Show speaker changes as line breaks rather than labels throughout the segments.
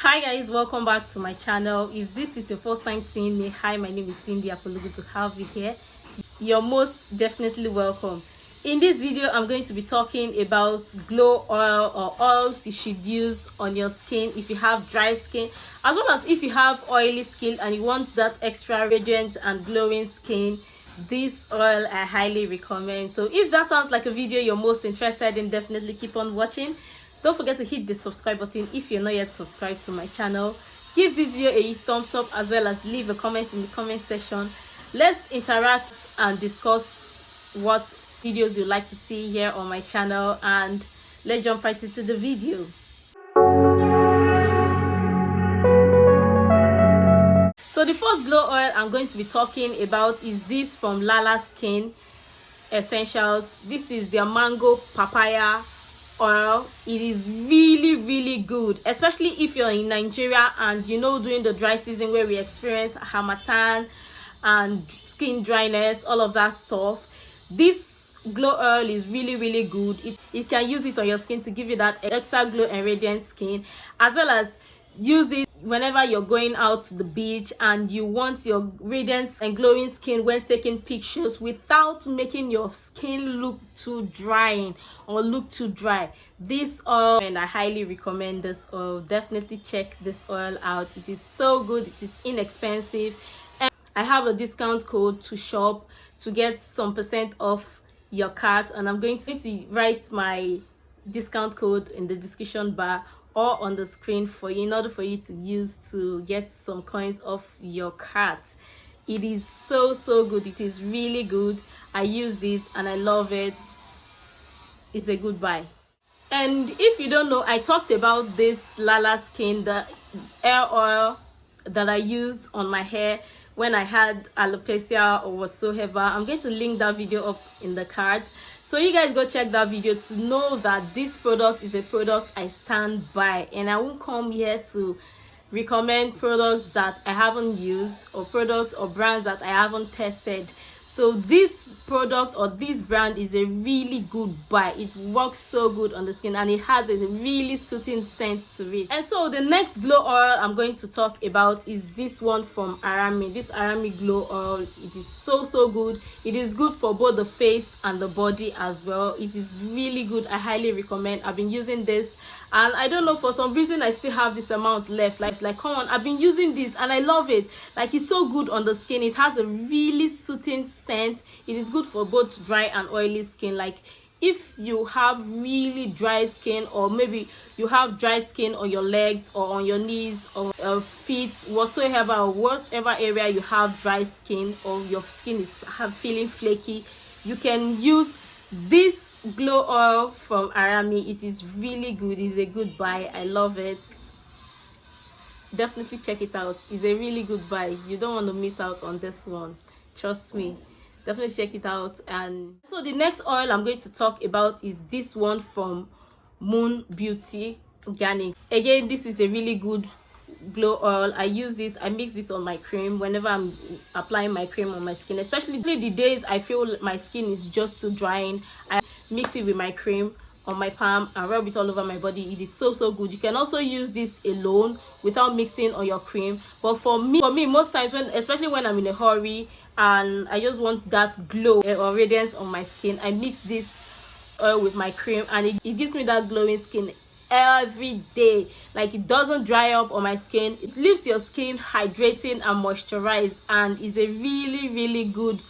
Hi guys, welcome back to my channel. If this is your first time seeing me, hi, my name is Cindy Apologo. To have you here, you're most definitely welcome. In this video, I'm going to be talking about glow oil or oils you should use on your skin if you have dry skin, as well as if you have oily skin and you want that extra radiant and glowing skin. This oil I highly recommend. So if that sounds like a video you're most interested in, definitely keep on watching. Don't forget to hit the subscribe button if you're not yet subscribed to my channel. Give this video a thumbs up, as well as leave a comment in the comment section. Let's interact and discuss what videos you'd like to see here on my channel, and let's jump right into the video. So the first glow oil I'm going to be talking about is this from Lala Skin Essentials. This is their mango papaya oil. It is really good, especially if you're in Nigeria and during the dry season where we experience harmattan and skin dryness, all of that stuff. This glow oil is really good. You can use it on your skin to give you that extra glow and radiant skin, as well as use it whenever you're going out to the beach and you want your radiant and glowing skin when taking pictures without making your skin look too drying or look too dry. This oil, and I highly recommend this oil. Definitely check this oil out. It is so good. It is inexpensive, and I have a discount code to shop to get some percent off your cart, and I'm going to write my discount code in the description bar or on the screen for you, in order for you to use to get some coins off your cart. It is so good. It is really good. I use this and I love it. It's a good buy. And if you don't know, I talked about this Lala Skin, the hair oil that I used on my hair when I had alopecia or whatsoever. I'm going to link that video up in the card, so you guys go check that video to know that this product is a product I stand by, and I won't come here to recommend products that I haven't used or products or brands that I haven't tested. So this product or this brand is a really good buy. It works so good on the skin and it has a really soothing scent to it. And so the next glow oil I'm going to talk about is this one from Arami. This Arami glow oil, it is so good. It is good for both the face and the body as well. It is really good. I highly recommend. I've been using this, and I don't know, for some reason I still have this amount left. Like come on, I've been using this and I love it. Like, it's so good on the skin. It has a really soothing scent. It is good for both dry and oily skin. Like, if you have really dry skin, or maybe you have dry skin on your legs or on your knees or feet, whatsoever, or whatever area you have dry skin, or your skin is feeling flaky, you can use this glow oil from Arami. It is really good. It's a good buy. I love it. Definitely check it out. It's a really good buy. You don't want to miss out on this one, trust me. Definitely check it out. And so the next oil I'm going to talk about is this one from Moon Beauty Organic. Again, this is a really good glow oil. I use this, I mix this on my cream whenever I'm applying my cream on my skin, especially the days I feel my skin is just too drying. I mix it with my cream on my palm and rub it all over my body. It is so good. You can also use this alone without mixing on your cream, but for me most times, especially when I'm in a hurry and I just want that glow or radiance on my skin, I mix this oil with my cream, and it gives me that glowing skin every day. Like, it doesn't dry up on my skin. It leaves your skin hydrating and moisturized, and is a really good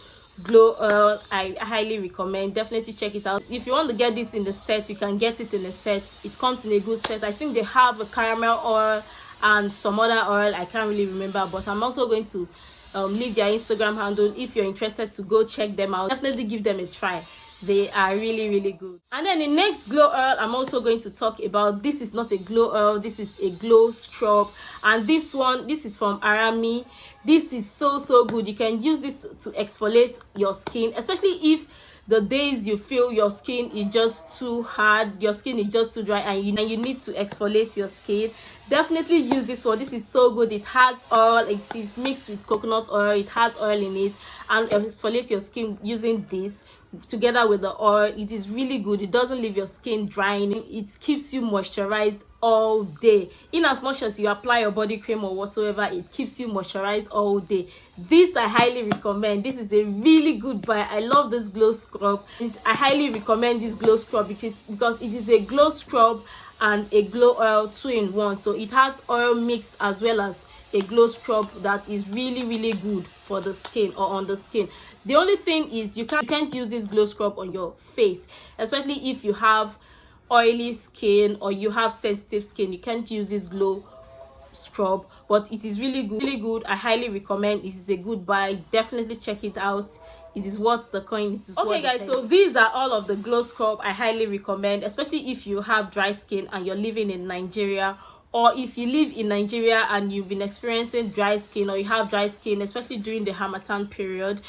glow oil. I highly recommend. Definitely check it out. If you want to get this in the set, you can get it in a set. It comes in a good set. I think they have a caramel oil and some other oil, I can't really remember, but I'm also going to leave their Instagram handle if you're interested to go check them out. Definitely give them a try. They are really good. And then the next glow oil I'm also going to talk about, this is not a glow oil, this is a glow scrub, and this is from Arami. This is so good. You can use this to exfoliate your skin, especially if the days you feel your skin is just too hard, your skin is just too dry, and you need to exfoliate your skin. Definitely use this one. This is so good. It has oil, it is mixed with coconut oil, it has oil in it, and exfoliate your skin using this together with the oil, it is really good. It doesn't leave your skin drying. It keeps you moisturized all day. In as much as you apply your body cream or whatsoever, it keeps you moisturized all day. This I highly recommend. This is a really good buy. I love this glow scrub, and I highly recommend this glow scrub because it is a glow scrub and a glow oil 2-in-1. So it has oil mixed as well as a glow scrub that is really good for the skin or on the skin. The only thing is you can't use this glow scrub on your face, especially if you have oily skin or you have sensitive skin. You can't use this glow scrub, but it is really good. I highly recommend. It is a good buy. Definitely check it out. It is worth the coin. It is okay, guys. So these are all of the glow scrub I highly recommend, especially if you have dry skin and you're living in Nigeria, or if you live in Nigeria and you've been experiencing dry skin, or you have dry skin, especially during the Harmattan period.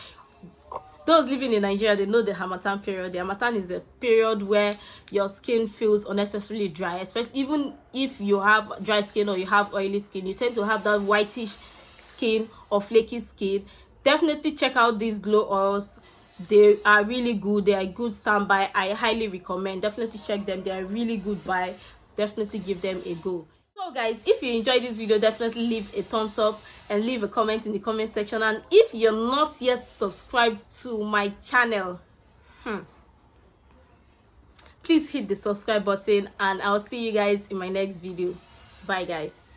Those living in Nigeria, they know the Harmattan period. The Harmattan is the period where your skin feels unnecessarily dry, especially even if you have dry skin or you have oily skin. You tend to have that whitish skin or flaky skin. Definitely check out these glow oils. They are really good. They are a good standby. I highly recommend. Definitely check them. They are really good buy. Definitely give them a go. So guys, if you enjoyed this video, definitely leave a thumbs up and leave a comment in the comment section. And if you're not yet subscribed to my channel, please hit the subscribe button, and I'll see you guys in my next video. Bye guys.